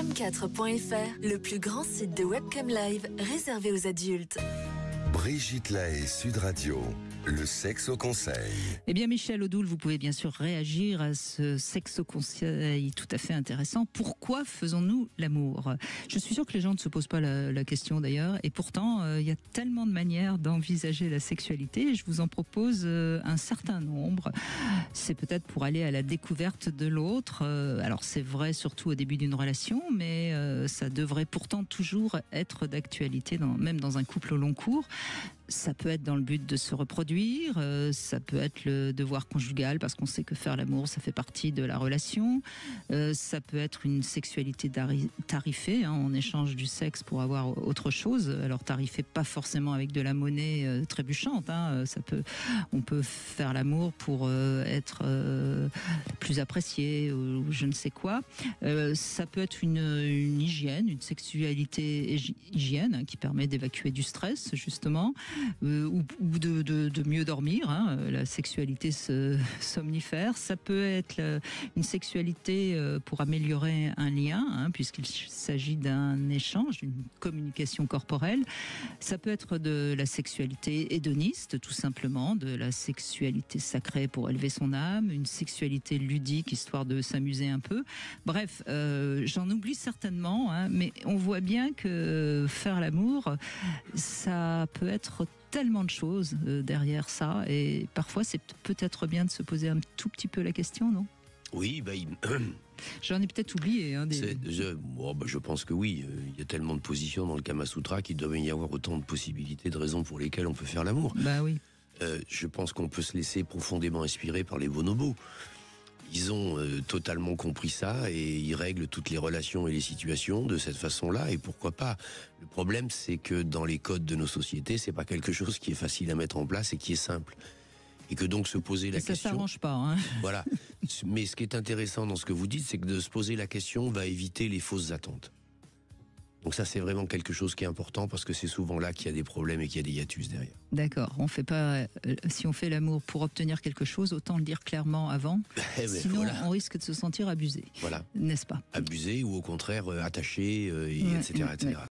cam4.fr, le plus grand site de webcam live réservé aux adultes. Brigitte Lahaie, Sud Radio. Le sexe au conseil. Eh bien, Michel Odoul, vous pouvez bien sûr réagir à ce sexe au conseil tout à fait intéressant. Pourquoi faisons-nous l'amour ? Je suis sûre que les gens ne se posent pas la question d'ailleurs. Et pourtant, il y a tellement de manières d'envisager la sexualité. Je vous en propose un certain nombre. C'est peut-être pour aller à la découverte de l'autre. Alors, c'est vrai surtout au début d'une relation, mais ça devrait pourtant toujours être d'actualité, même dans un couple au long cours. Ça peut être dans le but de se reproduire, ça peut être le devoir conjugal parce qu'on sait que faire l'amour, ça fait partie de la relation. Ça peut être une sexualité tarifée, en échange du sexe pour avoir autre chose. Alors tarifée pas forcément avec de la monnaie trébuchante. On peut faire l'amour pour être plus apprécié ou je ne sais quoi. Ça peut être une hygiène, une sexualité hygiène qui permet d'évacuer du stress justement. Ou de mieux dormir, la sexualité somnifère. Ça peut être une sexualité pour améliorer un lien, puisqu'il s'agit d'un échange, d'une communication corporelle. Ça peut être de la sexualité hédoniste, tout simplement, de la sexualité sacrée pour élever son âme, une sexualité ludique, histoire de s'amuser un peu. Bref, j'en oublie certainement, mais on voit bien que faire l'amour, ça peut être tellement de choses derrière ça, et parfois c'est peut-être bien de se poser un tout petit peu la question, non ? Oui, j'en ai peut-être oublié. Je pense que oui. Il y a tellement de positions dans le Kama Sutra qu'il doit y avoir autant de possibilités, de raisons pour lesquelles on peut faire l'amour. Bah oui. Je pense qu'on peut se laisser profondément inspirer par les bonobos. Ils ont totalement compris ça et ils règlent toutes les relations et les situations de cette façon-là, et pourquoi pas. Le problème, c'est que dans les codes de nos sociétés, c'est pas quelque chose qui est facile à mettre en place et qui est simple. Et que donc se poser la question... Ça s'arrange pas, Voilà. Mais ce qui est intéressant dans ce que vous dites, c'est que de se poser la question va éviter les fausses attentes. Donc ça, c'est vraiment quelque chose qui est important, parce que c'est souvent là qu'il y a des problèmes et qu'il y a des hiatus derrière. D'accord. On fait pas. Si on fait l'amour pour obtenir quelque chose, autant le dire clairement avant. Sinon, on risque de se sentir abusé. Voilà. N'est-ce pas ? Abusé ou au contraire attaché, etc., etc.